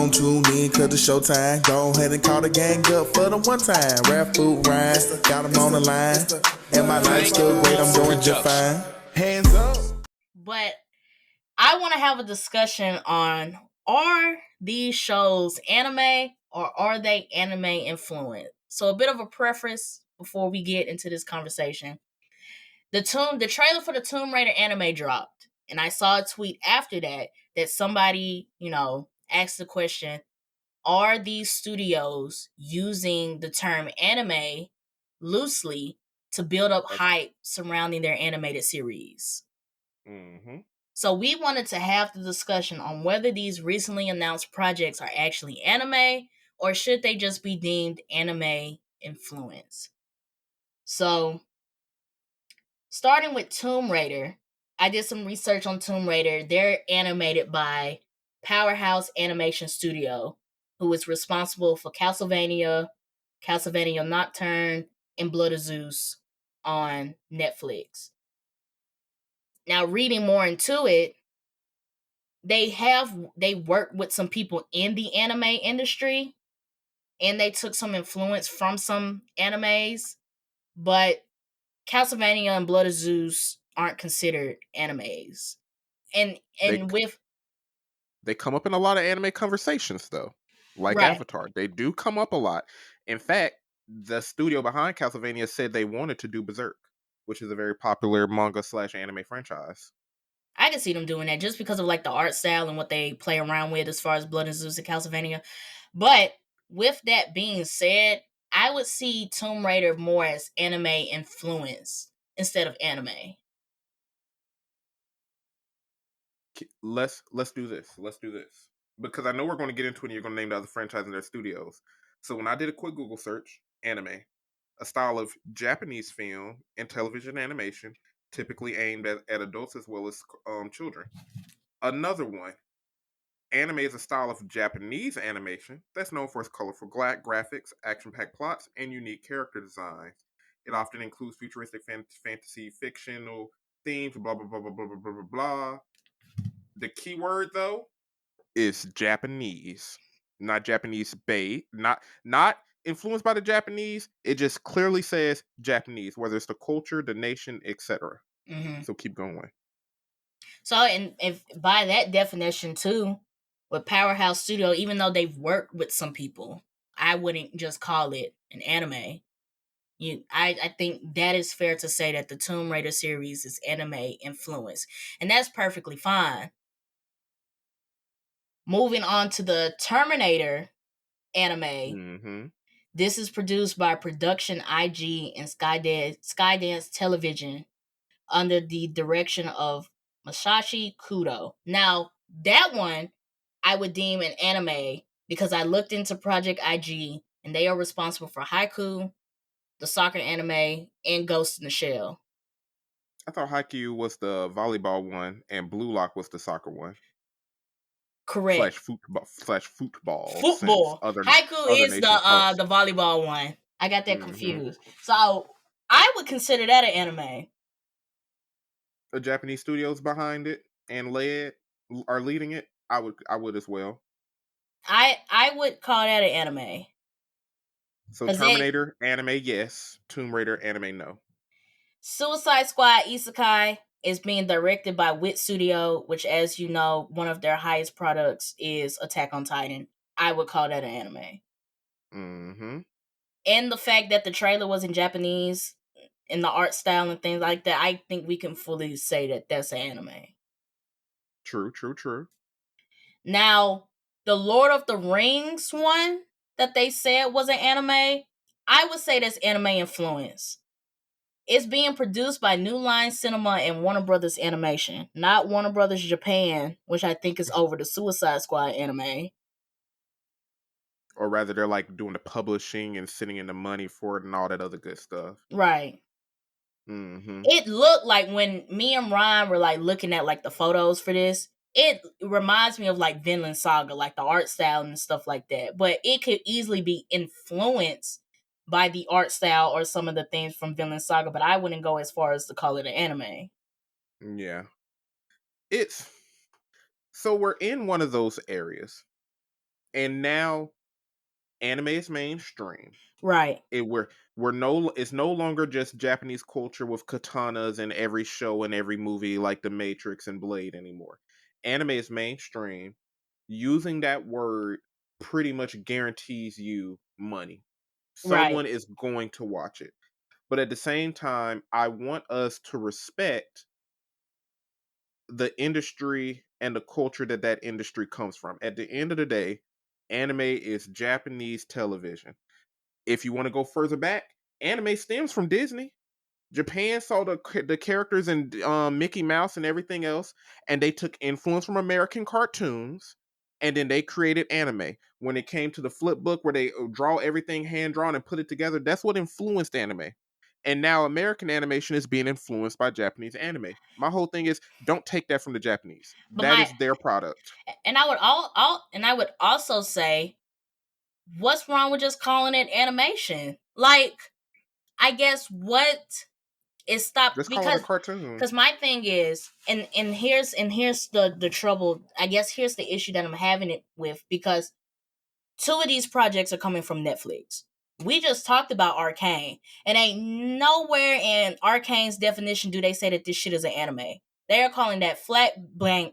gon' tune in cause the showtime. Go ahead and call the gang up for the one time. Rap, Phoop, Ryun, got them on the line. And my life's still great, I'm doing just fine. Hands up. But I want to have a discussion on, are these shows anime or are they anime influenced? So a bit of a preface before we get into this conversation. The trailer for the Tomb Raider anime dropped, and I saw a tweet after that somebody, asked the question, are these studios using the term anime loosely to build up hype surrounding their animated series? Mm-hmm. So we wanted to have the discussion on whether these recently announced projects are actually anime or should they just be deemed anime influence. So, starting with Tomb Raider, I did some research on Tomb Raider. They're animated by Powerhouse Animation Studio, who is responsible for Castlevania Nocturne, and Blood of Zeus on Netflix. Now, reading more into it, they worked with some people in the anime industry, and they took some influence from some animes, but Castlevania and Blood of Zeus aren't considered animes. And they come up in a lot of anime conversations though. Like right. Avatar. They do come up a lot. In fact, the studio behind Castlevania said they wanted to do Berserk, which is a very popular manga/anime franchise. I can see them doing that just because of like the art style and what they play around with as far as Blood and Zeus and Castlevania. But with that being said, I would see Tomb Raider more as anime influence instead of anime. Let's do this. Let's do this. Because I know we're going to get into it and you're going to name the other franchise and their studios. So when I did a quick Google search, anime, a style of Japanese film and television animation, typically aimed at adults as well as children. Another one, anime is a style of Japanese animation that's known for its colorful graphics, action-packed plots, and unique character designs. It often includes futuristic fantasy, fictional themes, blah, blah, blah, blah, blah, blah, blah, blah, blah. The key word, though, is Japanese. Not Japanese not influenced by the Japanese. It just clearly says Japanese, whether it's the culture, the nation, etc. Mm-hmm. So keep going. So, and if by that definition too, with Powerhouse Studio, even though they've worked with some people, I wouldn't just call it an anime. I think that is fair to say that the Tomb Raider series is anime influence, and that's perfectly fine. Moving on to the Terminator anime. Mm-hmm. This is produced by Production IG and Skydance Television under the direction of Masashi Kudo. Now, that one I would deem an anime because I looked into Project IG and they are responsible for Haiku, the soccer anime, and Ghost in the Shell. I thought Haikyuu was the volleyball one and Blue Lock was the soccer one. Correct. Football. Football. Haiku is the volleyball one. I got that confused. So I would consider that an anime. The Japanese studios behind it and are leading it. I would as well. I would call that an anime. So Terminator anime, yes. Tomb Raider anime, no. Suicide Squad Isekai is being directed by Wit Studio, which, as you know, one of their highest products is Attack on Titan. I would call that an anime. Mm-hmm. And the fact that the trailer was in Japanese and the art style and things like that, I think we can fully say that that's an anime. True. Now, the Lord of the Rings one that they said was an anime, I would say that's anime influence. It's being produced by New Line Cinema and Warner Brothers Animation, not Warner Brothers Japan, which I think is over the Suicide Squad anime. Or rather, they're like doing the publishing and sending in the money for it and all that other good stuff. Right. Mm-hmm. It looked like when me and Ryan were like looking at like the photos for this, it reminds me of like Vinland Saga, like the art style and stuff like that. But it could easily be influenced by the art style or some of the things from Vinland Saga, but I wouldn't go as far as to call it an anime. Yeah. So we're in one of those areas. And now anime is mainstream. Right. It's no longer just Japanese culture with katanas in every show and every movie like The Matrix and Blade anymore. Anime is mainstream. Using that word pretty much guarantees you money. Right. Someone is going to watch it. But at the same time, I want us to respect the industry and the culture that that industry comes from. At the end of the day, anime is Japanese television. If you want to go further back, anime stems from Disney. Japan saw the characters in Mickey Mouse and everything else, and they took influence from American cartoons, and then they created anime. When it came to the flip book, where they draw everything hand drawn and put it together, that's what influenced anime. And now American animation is being influenced by Japanese anime. My whole thing is, don't take that from the Japanese. But That is their product. and I would and I would also say, what's wrong with just calling it animation? Like, I guess what is stopped Just call it a because cartoon. my thing is, and here's the trouble. I guess here's the issue that I'm having it with, because two of these projects are coming from Netflix. We just talked about Arcane, and ain't nowhere in Arcane's definition do they say that this shit is an anime. They are calling that flat blank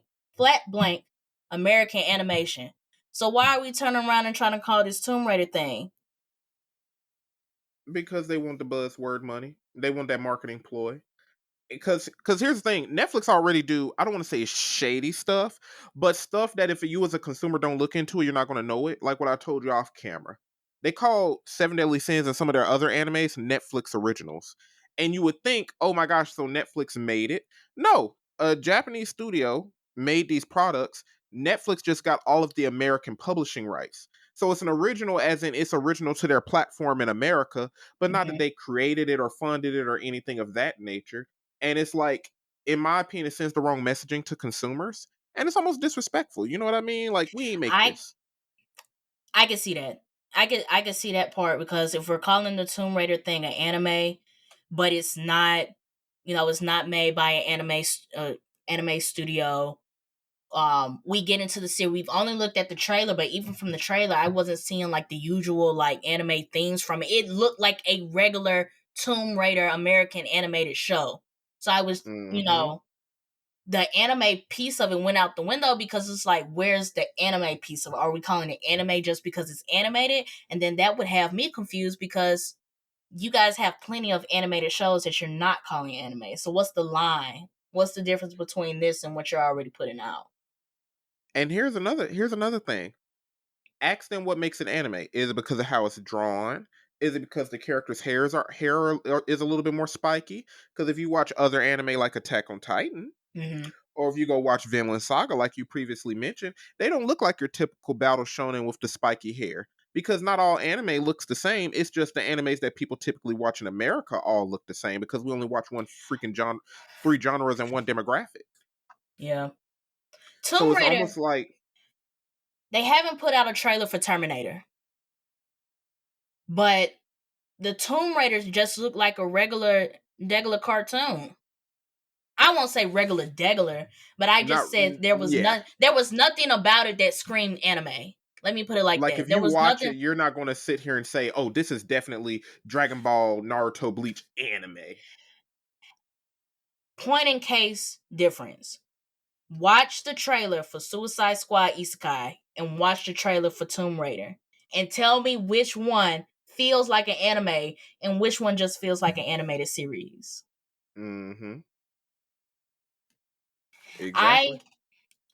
American animation. So why are we turning around and trying to call this Tomb Raider thing? Because they want the buzzword money. They want that marketing ploy. Because here's the thing, Netflix already do, I don't want to say shady stuff, but stuff that if you as a consumer don't look into it, you're not going to know it. Like what I told you off camera, they call Seven Deadly Sins and some of their other animes Netflix originals, and you would think, oh my gosh, so Netflix made it. No, a Japanese studio made these products. Netflix just got all of the American publishing rights, so it's an original as in it's original to their platform in America, but not that Mm-hmm. they created it or funded it or anything of that nature. And it's like, in my opinion, it sends the wrong messaging to consumers, and it's almost disrespectful. You know what I mean? Like, we ain't make I this. I can see that. I can see that part, because if we're calling the Tomb Raider thing an anime, but it's not, it's not made by an anime studio. We get into the series. We've only looked at the trailer, but even from the trailer, I wasn't seeing like the usual like anime themes from it. It looked like a regular Tomb Raider American animated show. So I was, Hmm. the anime piece of it went out the window, because it's like, where's the anime piece of it? Are we calling it anime just because it's animated? And then that would have me confused, because you guys have plenty of animated shows that you're not calling anime. So what's the line? What's the difference between this and what you're already putting out? And here's another thing. Ask them what makes it anime. Is it because of how it's drawn? Is it because the characters' is a little bit more spiky? Because if you watch other anime like Attack on Titan, Mm-hmm. or if you go watch Vinland Saga, like you previously mentioned, they don't look like your typical battle shonen with the spiky hair. Because not all anime looks the same. It's just the animes that people typically watch in America all look the same, because we only watch one freaking three genres and one demographic. Yeah. So Tomb it's Raider, almost like, they haven't put out a trailer for Terminator, but the Tomb Raiders just look like a regular cartoon. I won't say regular, but I not just said there was yeah. nothing about it that screamed anime. Let me put it like Like that. if There you was watch it, nothing. you're not going to sit here and say, "Oh, this is definitely Dragon Ball, Naruto, Bleach anime." Point in case difference. Watch the trailer for Suicide Squad Isekai and watch the trailer for Tomb Raider, and tell me which one feels like an anime and which one just feels like an animated series. Mm-hmm. Exactly. I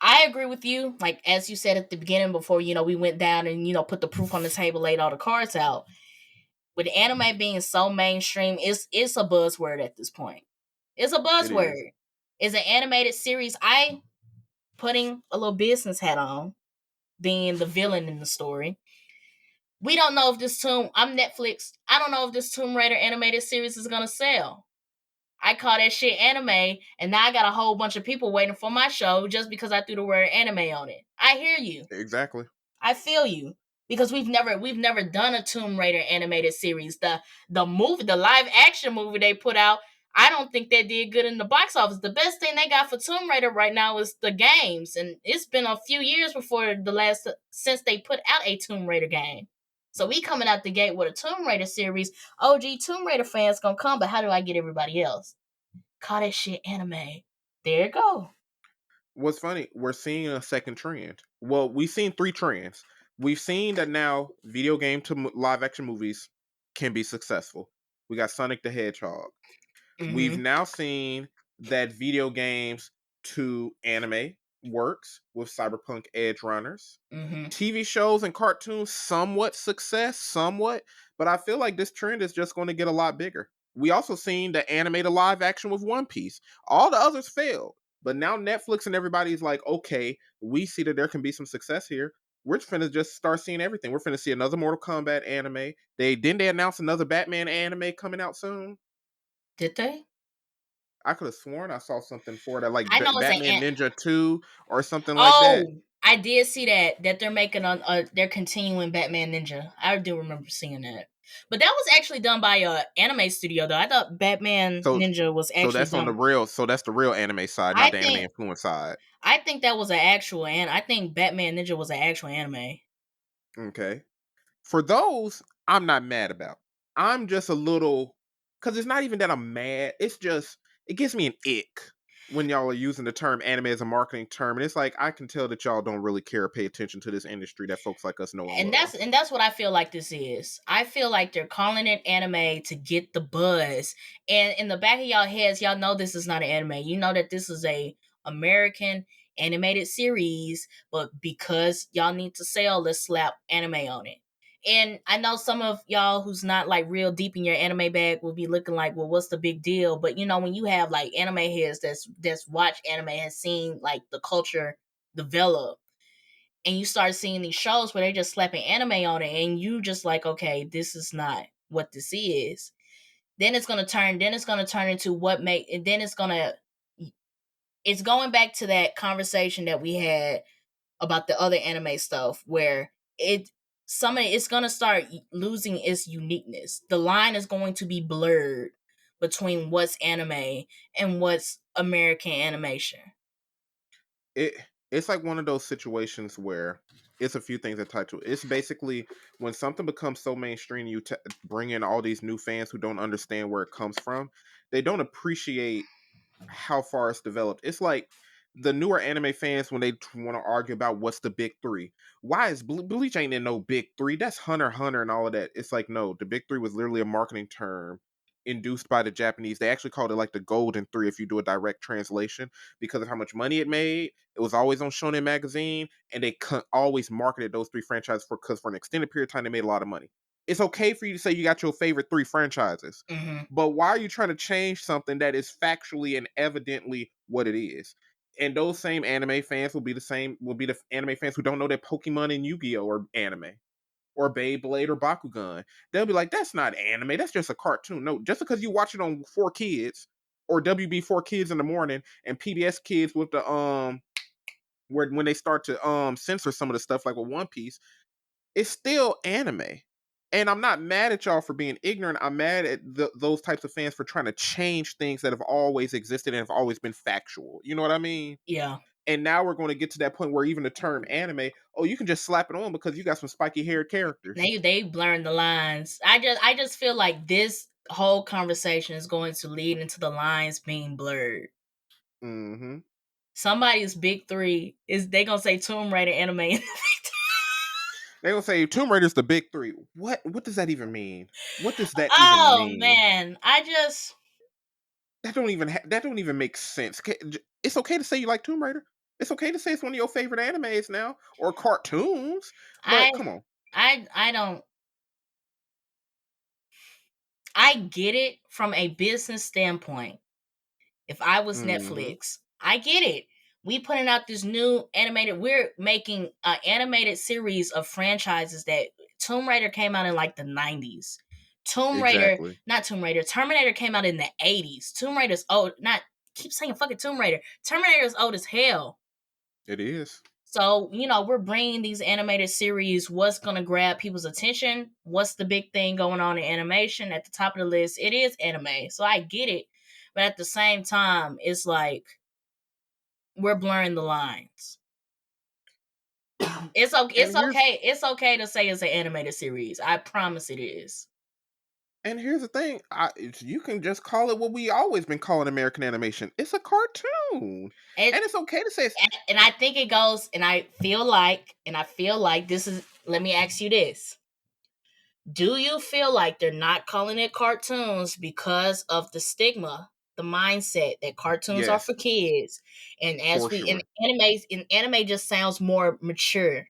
I agree with you. Like, as you said at the beginning, before we went down and put the proof on the table, laid all the cards out. With anime being so mainstream, it's a buzzword at this point. It's a It is. buzzword. It's an animated series. I putting a little business hat on, being the villain in the story. We don't know if this I'm Netflix. I don't know if this Tomb Raider animated series is gonna sell. I call that shit anime, and now I got a whole bunch of people waiting for my show just because I threw the word anime on it. I hear you. Exactly. I feel you. Because we've never done a Tomb Raider animated series. The live action movie they put out, I don't think they did good in the box office. The best thing they got for Tomb Raider right now is the games, and it's been a few years before the last since they put out a Tomb Raider game. So we coming out the gate with a Tomb Raider series. OG Tomb Raider fans gonna come, but how do I get everybody else? Call that shit anime. There you go. What's funny, we're seeing a second trend. Well, we've seen three trends. We've seen that now video game to live action movies can be successful. We got Sonic the Hedgehog. We've Mm-hmm. now seen that video games to anime works with Cyberpunk Edge Runners. Mm-hmm. TV shows and cartoons, somewhat success, somewhat, but I feel like this trend is just going to get a lot bigger. We also seen the animated live action with One Piece. All the others failed, but now Netflix and everybody's like, okay, we see that there can be some success here. We're finna just start seeing everything. We're finna see another Mortal Kombat anime. They announce another Batman anime coming out soon. Did they? I could have sworn I saw something for that, like I know it's Batman an. Ninja 2 or something like that. Oh, I did see that they're making on they're continuing Batman Ninja. I do remember seeing that. But that was actually done by a anime studio though. I thought Batman So Ninja was so actually that's on the done. real so that's the real anime side, not I the anime think influence side. I think that was an actual and I think Batman Ninja was an actual anime. Okay. For those, I'm not mad about. I'm just a little, cuz it's not even that I'm mad. It's just it gives me an ick when y'all are using the term anime as a marketing term, and it's like I can tell that y'all don't really care or pay attention to this industry that folks like us know and And love. that's what I feel like this is. I feel like they're calling it anime to get the buzz. And in the back of y'all heads, y'all know this is not an anime. You know that this is a American animated series, but because y'all need to sell, let's slap anime on it. And I know some of y'all who's not like real deep in your anime bag will be looking like, well, what's the big deal? But you know, when you have like anime heads that's watched anime, has seen like the culture develop, and you start seeing these shows where they just slapping anime on it, and you just like, okay, this is not what this is. Then it's gonna turn into what make, and then it's going back to that conversation that we had about the other anime stuff where it's gonna start losing its uniqueness. The line is going to be blurred between what's anime and what's American animation. it it's like one of those situations where it's a few things that tie to it. It's basically when something becomes so mainstream, bring in all these new fans who don't understand where it comes from. They don't appreciate how far it's developed. It's like the newer anime fans when they want to argue about what's the big three. Why is Bleach ain't in no big three? That's Hunter and all of that. It's like no, the big three was literally a marketing term induced by the Japanese. They actually called it like the golden three if you do a direct translation because of how much money it made. It was always on Shonen magazine, and they always marketed those three franchises because for an extended period of time they made a lot of money. It's okay for you to say you got your favorite three franchises, Mm-hmm. but why are you trying to change something that is factually and evidently what it is? And those same anime fans will be the anime fans who don't know that Pokemon and Yu-Gi-Oh are anime or Beyblade or Bakugan. They'll be like, that's not anime, that's just a cartoon. No, just because you watch it on 4Kids or WB 4Kids in the morning and PBS Kids with the where when they start to censor some of the stuff like with One Piece, it's still anime. And I'm not mad at y'all for being ignorant. I'm mad at those types of fans for trying to change things that have always existed and have always been factual. You know what I mean? Yeah. And now we're going to get to that point where even the term anime, oh, you can just slap it on because you got some spiky haired characters. They blurring the lines. I just feel like this whole conversation is going to lead into the lines being blurred. Mm-hmm. Somebody's big three is they gonna say Tomb Raider anime. They will say Tomb Raider's the big three. What does that even mean? What does that even Oh mean? man, That don't even make sense. It's okay to say you like Tomb Raider. It's okay to say it's one of your favorite animes now or cartoons, but I come on. I don't. I get it from a business standpoint. If I was Mm-hmm. Netflix, I get it. We putting out this new animated. We're making an animated series of franchises that Tomb Raider came out in like the 90s. Exactly. Not Tomb Raider. Terminator came out in the 80s. Tomb Raider's old. Not keep saying fucking Tomb Raider. Terminator's old as hell. It is. So, you know, we're bringing these animated series. What's going to grab people's attention? What's the big thing going on in animation? At the top of the list, it is anime. So I get it. But at the same time, it's like we're blurring the lines. It's okay. And It's here's okay. It's okay to say it's an animated series. I promise it is. and here's the thing. You can just call it what we always been calling American animation. It's a cartoon, And and it's okay to say it's. and I think it goes. And I feel like this is. Let me ask you this: do you feel like they're not calling it cartoons because of the stigma, the mindset that cartoons are Yes, for kids, and as for we sure. in anime just sounds more mature.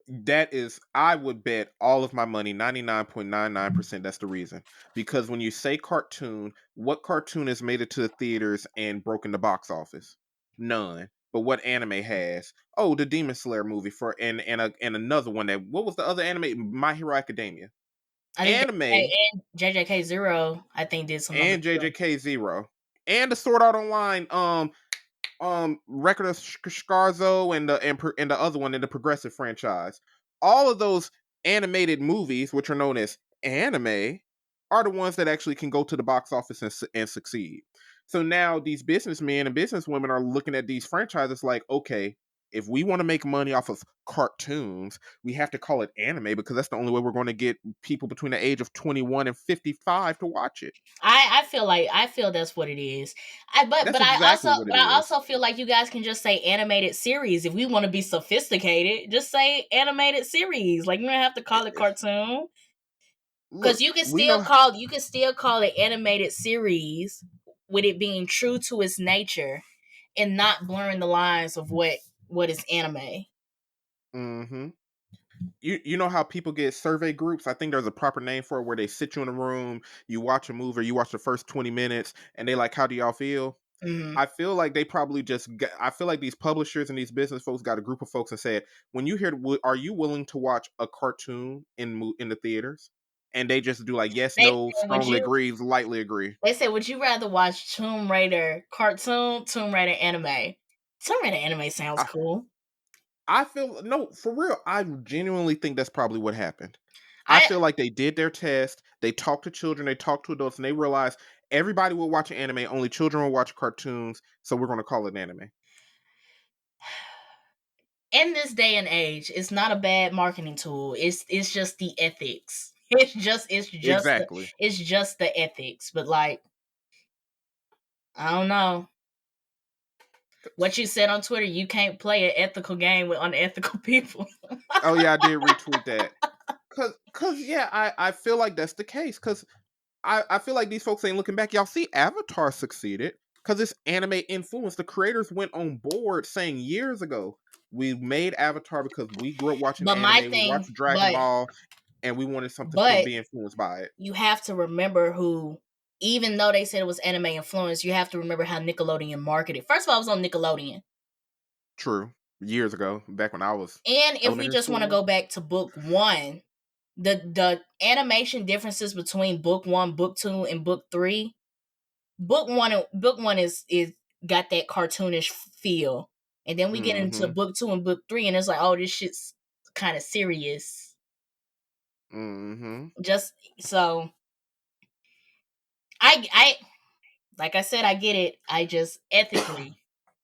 That is, I would bet all of my money, 99.99%, that's the reason. Because when you say cartoon, what cartoon has made it to the theaters and broken the box office? None. But what anime has? Oh, the Demon Slayer movie for and another one that what was the other anime? My Hero Academia. I think Anime JJK Zero, I think, did some number and two. JJK Zero. And the Sword Art Online Record of Scarzo and the other one in the Progressive franchise. All of those animated movies, which are known as anime, are the ones that actually can go to the box office and succeed. So now these businessmen and businesswomen are looking at these franchises like, okay, if we want to make money off of cartoons, we have to call it anime because that's the only way we're going to get people between the age of 21 and 55 to watch it. I feel that's what it is. That's exactly what it I is. also feel like you guys can just say animated series if we want to be sophisticated. Just say animated series. Like you don't have to call it cartoon because Look, we know. you can still call it animated series with it being true to its nature and not blurring the lines of what is anime. Mm-hmm. You know how people get survey groups? I think there's a proper name for it where they sit you in a room, you watch a movie, or you watch the first 20 minutes, and they like, how do y'all feel? Hmm. I feel like they probably I feel like these publishers and these business folks got a group of folks and said, when you hear, are you willing to watch a cartoon in the theaters? And they just do like, yes, They no, said, would strongly you? agree, lightly agree. They said, would you rather watch Tomb Raider cartoon, Tomb Raider anime? Tomb Raider anime sounds cool. I feel no, for real. I genuinely think that's probably what happened. I I feel like they did their test. They talked to children, they talked to adults, and they realized everybody will watch anime. Only children will watch cartoons, so we're going to call it anime. in this day and age, it's not a bad marketing tool. It's just the ethics. Exactly. It's just the ethics. But like, I don't know. What you said on Twitter, you can't play an ethical game with unethical people. Oh yeah, I did retweet that. Cause yeah, I feel like that's the case. Cause I feel like these folks ain't looking back. Y'all see, Avatar succeeded because it's anime influence. The creators went on board saying years ago, we made Avatar because we grew up watching But my anime, we thing, watched Dragon Ball, and we wanted something to but be influenced by it. you have to remember who, even though they said it was anime influence, you have to remember how Nickelodeon marketed. First of all, I was on Nickelodeon. True. Years ago, back when I was And if we elementary just want to school. go back to book one, the animation differences between book one, book two, and book three. Book one is got that cartoonish feel, and then we get into Mm-hmm. book two and book three, and it's like, oh, this shit's kind of serious. Mm-hmm. Just so I like I said, I get it. I just ethically,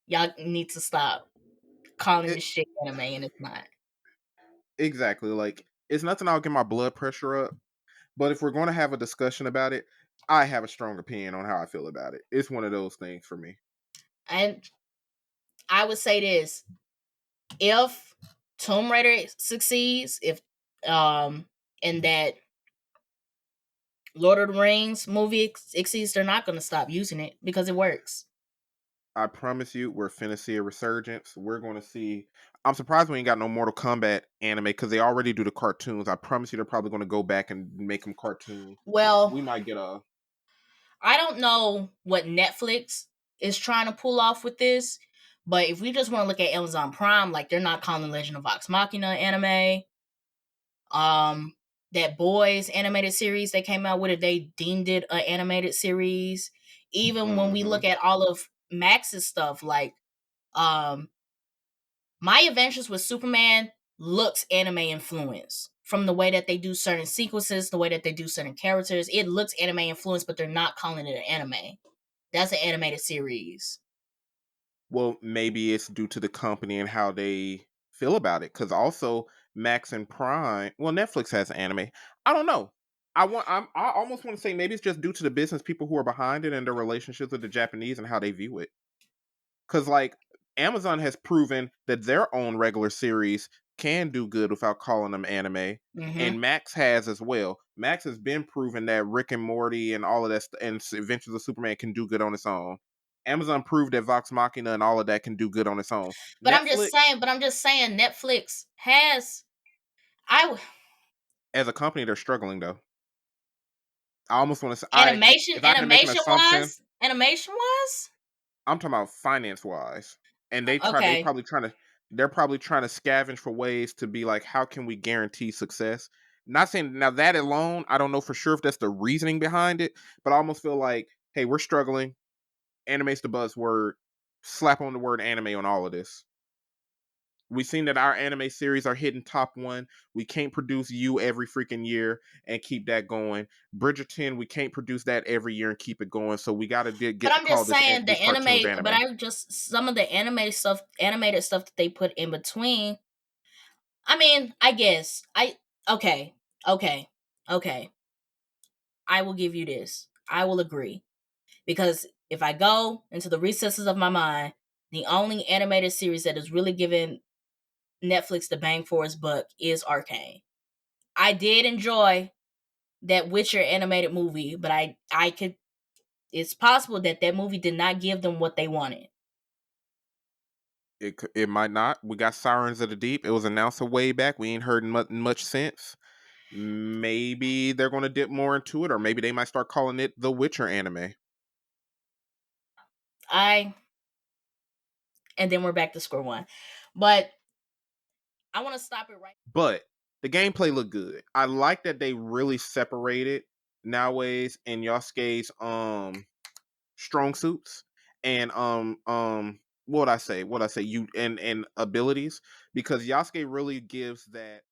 y'all need to stop calling It this shit anime, and it's not. exactly like it's nothing I'll get my blood pressure up. But if we're gonna have a discussion about it, I have a strong opinion on how I feel about it. It's one of those things for me. And I would say this: if Tomb Raider succeeds, if and that Lord of the Rings movie exceeds, they're not going to stop using it because it works. I promise you, we're finna see a resurgence. We're gonna see. I'm surprised we ain't got no Mortal Kombat anime because they already do the cartoons. I promise you, they're probably gonna go back and make them cartoons. Well, We might get a. I don't know what Netflix is trying to pull off with this, but if we just want to look at Amazon Prime, like they're not calling Legend of Vox Machina anime. Um, that Boys animated series they came out with it, they deemed it an animated series. Even when we Mm-hmm. look at all of Max's stuff, like um, My Adventures with Superman looks anime influenced from the way that they do certain sequences, the way that they do certain characters. It looks anime influenced, but they're not calling it an anime. That's an animated series. Well, maybe it's due to the company and how they feel about it. Because also Max and Prime, well, Netflix has anime. I don't know. I almost want to say maybe it's just due to the business people who are behind it and their relationships with the Japanese and how they view it. Because like Amazon has proven that their own regular series can do good without calling them anime, Mm-hmm. and Max has as well. Max has been proven that Rick and Morty and all of that and Adventures of Superman can do good on its own. Amazon proved that Vox Machina and all of that can do good on its own. But Netflix, I'm just saying, Netflix has. I as a company, they're struggling though. I almost want to say, animation, if I had to make an assumption, animation wise. I'm talking about finance wise, and Okay, they're probably trying to scavenge for ways to be like, how can we guarantee success? Not saying now that alone, I don't know for sure if that's the reasoning behind it, but I almost feel like, hey, we're struggling. Anime's the buzzword. Slap on the word anime on all of this. We've seen that our anime series are hitting top one. We can't produce you every freaking year and keep that going. Bridgerton, we can't produce that every year and keep it going. So we got to but I'm call just this saying the these cartoons anime. But anime. I just some of the animated stuff that they put in between. I mean, I guess okay, okay, okay. I will give you this. I will agree because if I go into the recesses of my mind, the only animated series that is really giving Netflix the bang for its buck is Arcane. I did enjoy that Witcher animated movie, but I could. It's possible that that movie did not give them what they wanted. It might not. We got Sirens of the Deep. It was announced a way back. We ain't heard much since. Maybe they're going to dip more into it, or maybe they might start calling it the Witcher anime. And then we're back to square one. But I want to stop it right. But the gameplay looked good. I like that they really separated Naoe's and Yosuke's strong suits and what I say you and abilities, because Yasuke really gives that